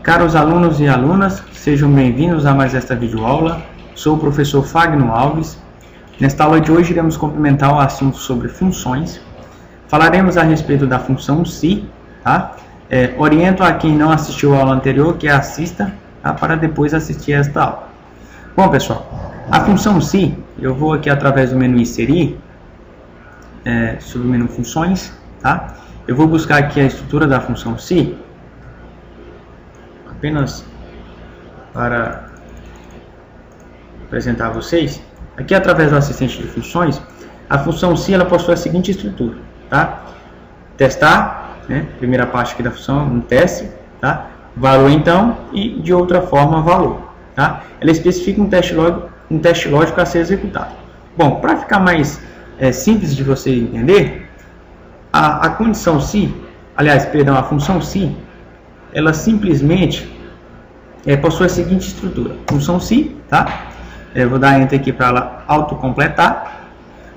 Caros alunos e alunas, sejam bem-vindos a mais esta videoaula. Sou o professor Fagno Alves. Nesta aula de hoje iremos complementar o assunto sobre funções. Falaremos a respeito da função si, tá? Oriento a quem não assistiu a aula anterior que assista, tá? Para depois assistir a esta aula. Bom, pessoal, a função si, eu vou aqui através do menu inserir, sobre o menu funções, tá? Eu vou buscar aqui a estrutura da função si, apenas para apresentar a vocês. Aqui através do assistente de funções, a função si ela possui a seguinte estrutura, tá? Testar, né? Primeira parte aqui da função, um teste, tá? Valor então e de outra forma valor, tá? Ela especifica um teste lógico a ser executado. Bom, para ficar mais simples de você entender, a condição si, aliás, perdão, a função si, ela simplesmente possui a seguinte estrutura. Função si, tá? Eu vou dar enter aqui para ela autocompletar.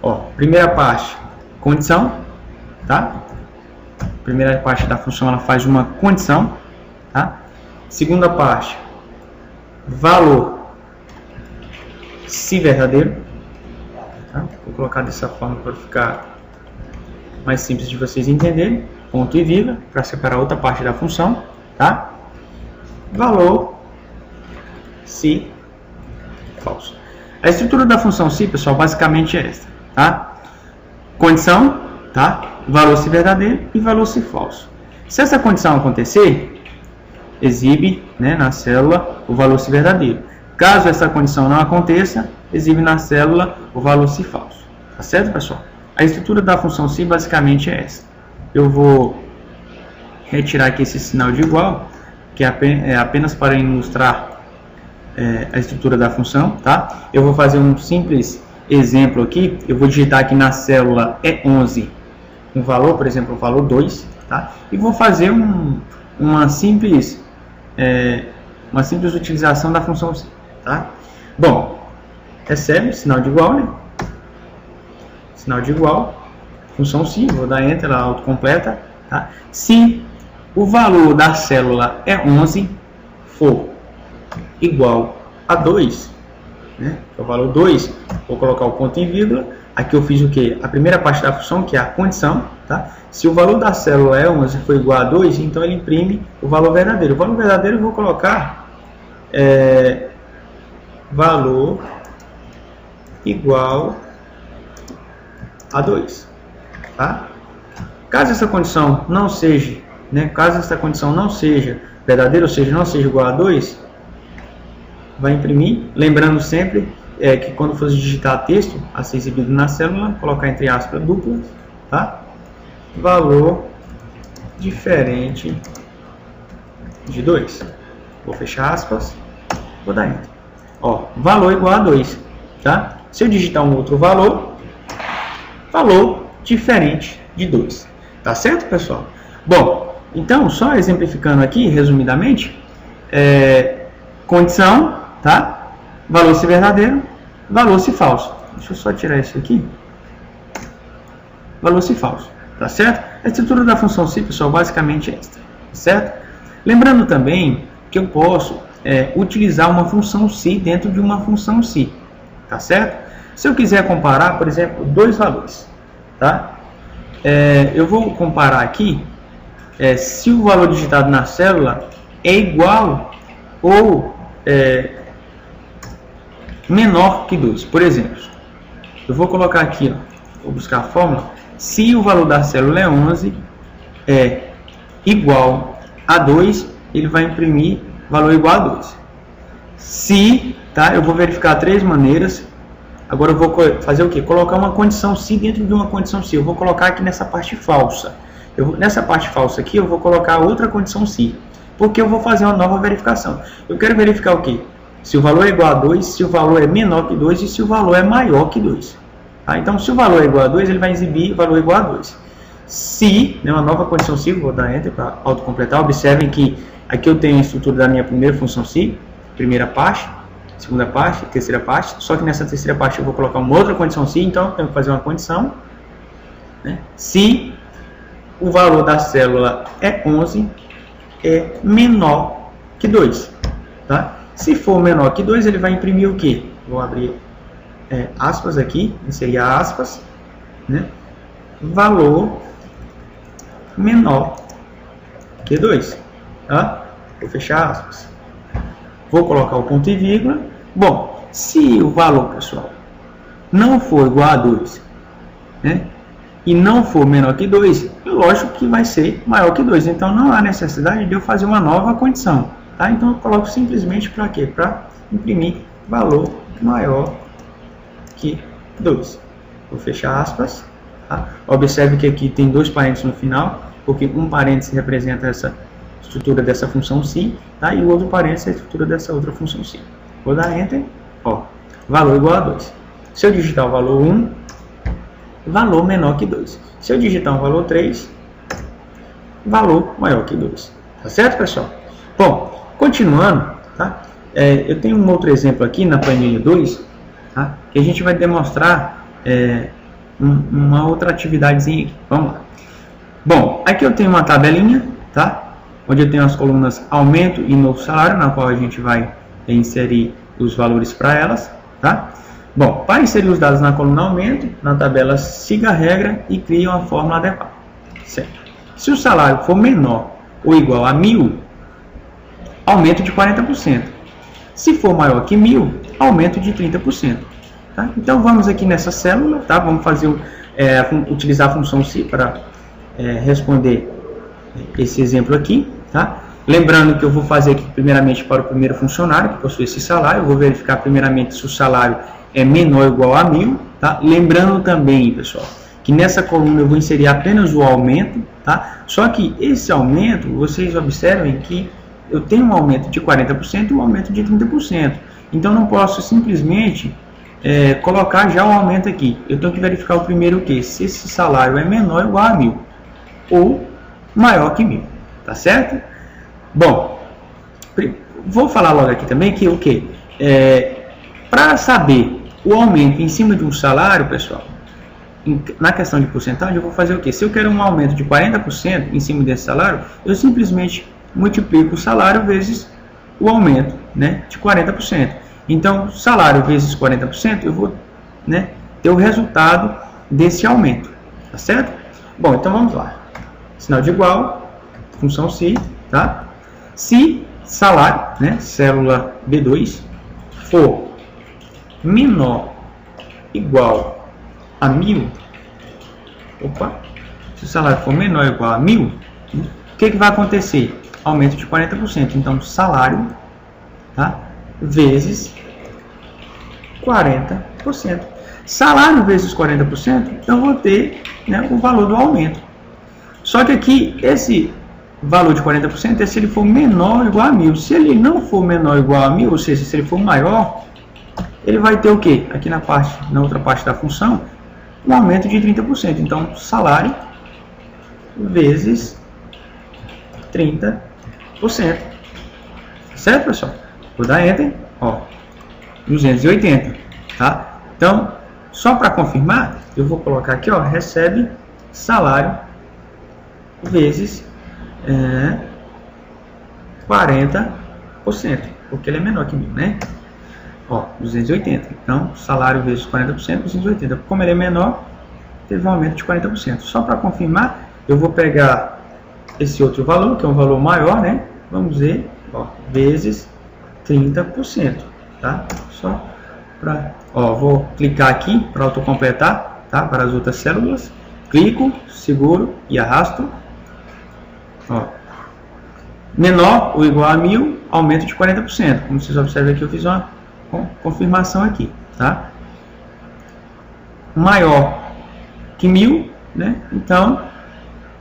Ó, primeira parte, condição, tá? Primeira parte da função ela faz uma condição, tá? Segunda parte, valor se verdadeiro, tá? Vou colocar dessa forma para ficar mais simples de vocês entenderem. Ponto e vírgula para separar outra parte da função, tá? Valor se falso. A estrutura da função si, pessoal, basicamente é esta, tá? Condição, tá? Valor se verdadeiro e valor se falso. Se essa condição acontecer, exibe, né, na célula o valor se verdadeiro. Caso essa condição não aconteça, exibe na célula o valor se falso. Tá certo, pessoal? A estrutura da função si basicamente é essa. Eu vou retirar aqui esse sinal de igual, que é apenas para ilustrar a estrutura da função, tá? Eu vou fazer um simples exemplo aqui. Eu vou digitar aqui na célula E11 um valor, por exemplo, o valor 2, tá? E vou fazer uma simples utilização da função si, tá? Bom, recebe sinal de igual, né? Sinal de igual, função si, vou dar enter, ela autocompleta, tá? Se o valor da célula E11 for igual a 2, né? Que é o valor 2, vou colocar o ponto em vírgula. Aqui eu fiz o que? A primeira parte da função, que é a condição, tá? Se o valor da célula E11 for igual a 2, então ele imprime o valor verdadeiro. O valor verdadeiro eu vou colocar valor igual a 2, tá? Caso essa condição não seja, né? Caso essa condição não seja verdadeira, ou seja, não seja igual a 2, vai imprimir, lembrando sempre que quando for digitar texto a ser exibido na célula, colocar entre aspas duplas, tá? Valor diferente de 2. Vou fechar aspas, vou dar enter. Ó, valor igual a 2, tá? Se eu digitar um outro valor, valor diferente de 2. Tá certo, pessoal? Bom, então, só exemplificando aqui, resumidamente, condição, tá? Valor se verdadeiro, valor se falso. Deixa eu só tirar isso aqui. Valor se falso, tá certo? A estrutura da função si, pessoal, basicamente é esta, certo? Lembrando também que eu posso utilizar uma função si dentro de uma função si, tá certo? Se eu quiser comparar, por exemplo, dois valores, tá? Eu vou comparar aqui se o valor digitado na célula é igual ou menor que 2. Por exemplo, eu vou colocar aqui, ó, vou buscar a fórmula. Se o valor da célula E11 é igual a 2, ele vai imprimir valor igual a 2. Se, tá? Eu vou verificar três maneiras. Agora eu vou fazer o que? Colocar uma condição si dentro de uma condição si. Eu vou colocar aqui nessa parte falsa. Nessa parte falsa aqui eu vou colocar outra condição si, porque eu vou fazer uma nova verificação. Eu quero verificar o que? Se o valor é igual a 2, se o valor é menor que 2 e se o valor é maior que 2. Tá? Então, se o valor é igual a 2, ele vai exibir o valor igual a 2. Se, né, uma nova condição si, vou dar enter para autocompletar. Observem que aqui eu tenho a estrutura da minha primeira função si, primeira parte, segunda parte, terceira parte. Só que nessa terceira parte eu vou colocar uma outra condição si, então eu tenho que fazer uma condição, né? Se o valor da célula E11 é menor que 2. Tá? Se for menor que 2, ele vai imprimir o quê? Vou abrir aspas aqui, inserir aspas, né? Valor menor que 2. Tá? Vou fechar aspas. Vou colocar o ponto e vírgula. Bom, se o valor, pessoal, não for igual a 2, né? E não for menor que 2, lógico que vai ser maior que 2. Então, não há necessidade de eu fazer uma nova condição. Tá? Então, eu coloco simplesmente para quê? Para imprimir valor maior que 2. Vou fechar aspas. Tá? Observe que aqui tem 2 parênteses no final, porque um parêntese representa essa estrutura dessa função si, tá? E o outro parênteses é a estrutura dessa outra função si. Vou dar Enter. Ó, valor igual a 2. Se eu digitar o valor 1, valor menor que 2. Se eu digitar um valor 3, valor maior que 2. Tá certo, pessoal? Bom, continuando, tá? Eu tenho um outro exemplo aqui na planilha 2, tá? Que a gente vai demonstrar uma outra atividadezinha aqui. Vamos lá. Bom, aqui eu tenho uma tabelinha, tá? Onde eu tenho as colunas aumento e novo salário, na qual a gente vai inserir os valores para elas, tá? Bom, para inserir os dados na coluna aumento, na tabela siga a regra e crie uma fórmula adequada. Certo. Se o salário for menor ou igual a 1.000, aumento de 40%. Se for maior que 1.000, aumento de 30%. Tá? Então vamos aqui nessa célula, tá? Vamos fazer, utilizar a função si para responder esse exemplo aqui. Tá? Lembrando que eu vou fazer aqui primeiramente para o primeiro funcionário, que possui esse salário. Eu vou verificar primeiramente se o salário é menor ou igual a 1.000. Tá? Lembrando também, pessoal, que nessa coluna eu vou inserir apenas o aumento. Tá? Só que esse aumento, vocês observem que eu tenho um aumento de 40% e um aumento de 30%. Então não posso simplesmente colocar já o aumento aqui. Eu tenho que verificar o primeiro que se esse salário é menor ou igual a 1.000 ou maior que 1.000. Tá certo? Bom, vou falar logo aqui também que o que? Para saber o aumento em cima de um salário, pessoal, na questão de porcentagem, eu vou fazer o que? Se eu quero um aumento de 40% em cima desse salário, eu simplesmente multiplico o salário vezes o aumento, né, de 40%. Então, salário vezes 40%, eu vou, né, ter o resultado desse aumento. Tá certo? Bom, então vamos lá. Sinal de igual, função si, tá? Se salário, né, célula B2, for menor igual a 1.000, se o salário for menor ou igual a 1.000, o que vai acontecer? Aumento de 40%. Então, salário, tá, vezes 40%. Salário vezes 40%, então vou ter, né, o valor do aumento. Só que aqui, esse valor de 40% é se ele for menor ou igual a 1.000. Se ele não for menor ou igual a 1.000, ou seja, se ele for maior, ele vai ter o quê? Aqui na outra parte da função, um aumento de 30%. Então, salário vezes 30%. Certo, pessoal? Vou dar Enter. Ó, 280. Tá? Então, só para confirmar, eu vou colocar aqui, ó, recebe salário vezes 40%, porque ele é menor que 1.000, né? Ó, 280. Então, salário vezes 40%, 280. Como ele é menor, teve um aumento de 40%. Só para confirmar, eu vou pegar esse outro valor, que é um valor maior, né? Vamos ver, ó, vezes 30%, tá? Só para, ó, vou clicar aqui para autocompletar, tá? Para as outras células. Clico, seguro e arrasto. Ó, menor ou igual a 1.000, aumento de 40%. Como vocês observam aqui, eu fiz uma confirmação aqui, tá? Maior que 1.000, né? Então,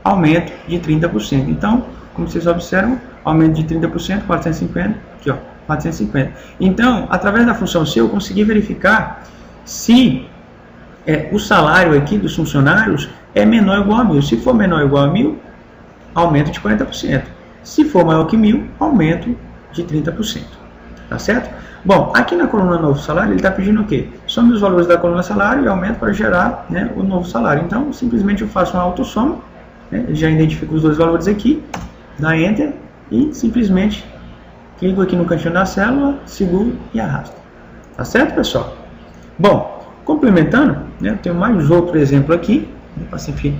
aumento de 30%. Então, como vocês observam, aumento de 30%, 450, aqui ó, 450. Então, através da função se, eu consegui verificar se o salário aqui dos funcionários é menor ou igual a 1.000. Se for menor ou igual a 1.000, aumento de 40%. Se for maior que 1.000, aumento de 30%. Tá certo? Bom, aqui na coluna novo salário, ele está pedindo o quê? Some os valores da coluna salário e aumento para gerar, né, o novo salário. Então, simplesmente eu faço uma autossoma, né, já identifico os dois valores aqui, dá Enter e simplesmente clico aqui no cantinho da célula, seguro e arrasto. Tá certo, pessoal? Bom, complementando, né, eu tenho mais outro exemplo aqui, né, para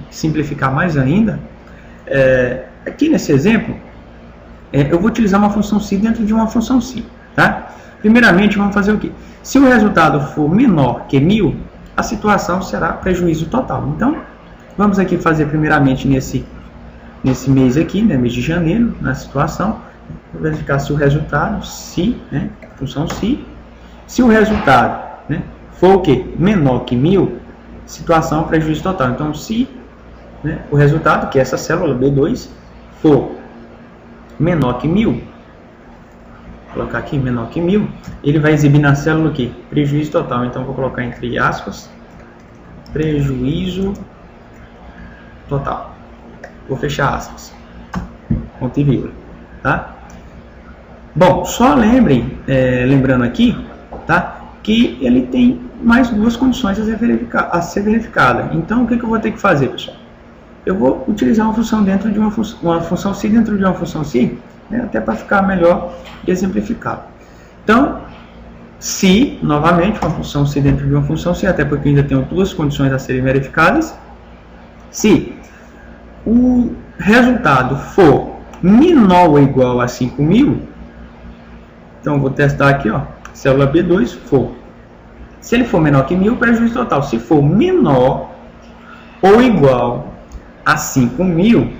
simplificar mais ainda. Aqui nesse exemplo, eu vou utilizar uma função se dentro de uma função se. Tá? Primeiramente, vamos fazer o quê? Se o resultado for menor que 1000, a situação será prejuízo total. Então, vamos aqui fazer primeiramente nesse mês aqui, né, mês de janeiro, na situação, vou verificar se o resultado, né, função se o resultado, né, for o quê? Menor que 1000, situação prejuízo total. Então, se, né, o resultado, que é essa célula B2, for menor que 1000, vou colocar aqui menor que 1000, ele vai exibir na célula o quê? Prejuízo total. Então, vou colocar entre aspas, prejuízo total. Vou fechar aspas, ponto e vírgula, tá? Bom, só lembrando aqui, tá, que ele tem mais duas condições a ser verificada. Então, o que eu vou ter que fazer, pessoal? Eu vou utilizar uma função dentro de uma função se dentro de uma função se, né, até para ficar melhor e exemplificado. Então, se, novamente, uma função se dentro de uma função se, até porque eu ainda tenho duas condições a serem verificadas. Se o resultado for menor ou igual a 5000, então eu vou testar aqui, ó, célula B2 for. Se ele for menor que 1000, prejuízo total. Se for menor ou igual a 5000,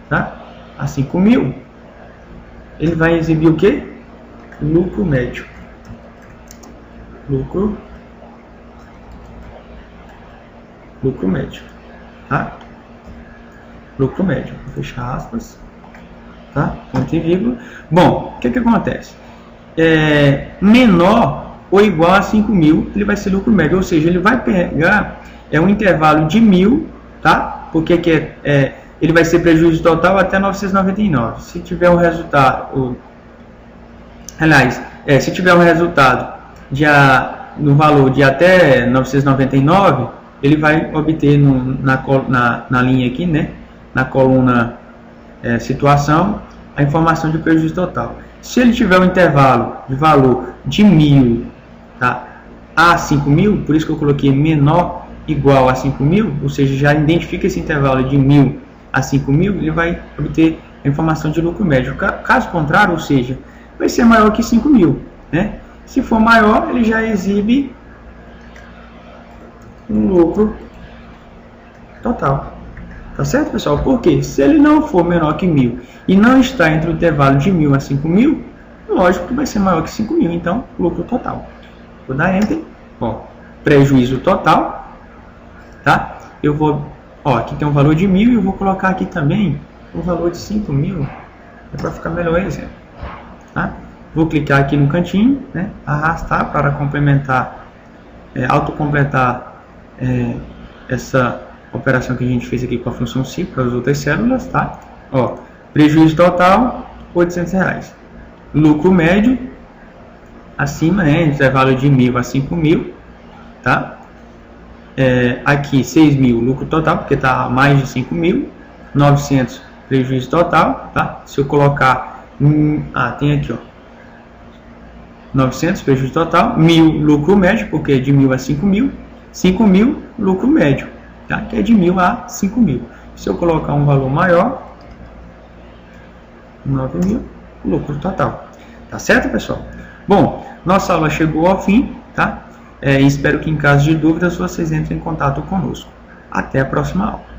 tá? A 5000, ele vai exibir o quê? Lucro médio. Lucro médio, tá? Lucro médio. Vou fechar aspas, tá? Ponto e vírgula. Bom, o que acontece? Menor ou igual a 5000, ele vai ser lucro médio, ou seja, ele vai pegar um intervalo de 1000, tá? Porque ele vai ser prejuízo total até 999. Se tiver um resultado, se tiver um resultado no valor de até 999, ele vai obter na linha aqui, né, na coluna situação, a informação de prejuízo total. Se ele tiver um intervalo de valor de 1000, tá, a 5000, por isso que eu coloquei menor igual a 5000, ou seja, já identifica esse intervalo de 1000 a 5000, ele vai obter a informação de lucro médio. Caso contrário, ou seja, vai ser maior que 5000, né? Se for maior, ele já exibe um lucro total. Tá certo, pessoal? Porque se ele não for menor que 1000 e não está entre o intervalo de 1000 a 5000, lógico que vai ser maior que 5000, então lucro total. Vou dar Enter. Ó, prejuízo total, tá? Eu vou, aqui tem um valor de 1000 e eu vou colocar aqui também o valor de 5000, para ficar melhor o exemplo, tá? Vou clicar aqui no cantinho, né? Arrastar para complementar, autocompletar essa operação que a gente fez aqui com a função se para as outras células, tá? Ó, prejuízo total, R$800. Lucro médio, acima, né, intervalo de 1000 a 5000, tá? Aqui 6.000 lucro total, porque está mais de 5.000, 900 prejuízo total, tá? Se eu colocar, tem aqui, ó, 900 prejuízo total, 1.000 lucro médio, porque é de 1000 a 5.000, 5.000 lucro médio, tá? Que é de 1000 a 5.000. Se eu colocar um valor maior, 9.000 lucro total. Tá certo, pessoal? Bom, nossa aula chegou ao fim, tá? Espero que em caso de dúvidas vocês entrem em contato conosco. Até a próxima aula.